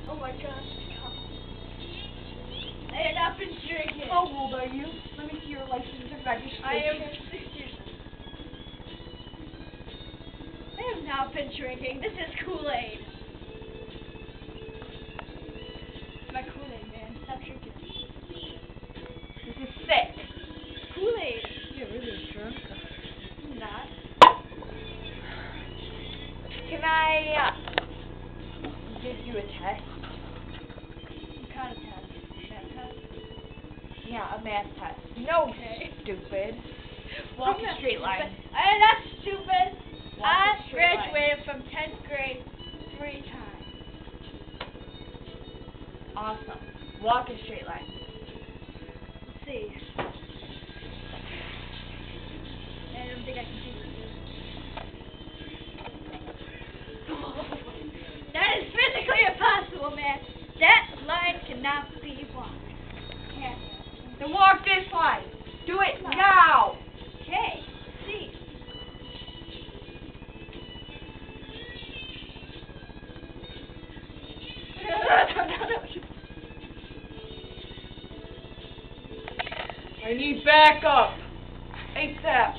Oh my gosh. I have not been drinking. How old are you? Let me see your license and registration. I am 16. I have not been drinking. This is Kool-Aid. It's my Kool-Aid, man. Stop drinking it. This is sick. Kool-Aid. You're really drunk. I'm not. Can I give you a test? What kind of test? Math test? Yeah, a math test. No, Okay. stupid. Walk I'm a not straight stupid. line. I am not stupid. Walk a I straight line. graduated from 10th grade 3 times. Awesome. Walk a straight line. Let's see. I don't think I can do this. That is physically impossible, man. That line cannot be walked. Can't. Then walk this line. Do it Come on. now. Okay. See. I need backup. ASAP.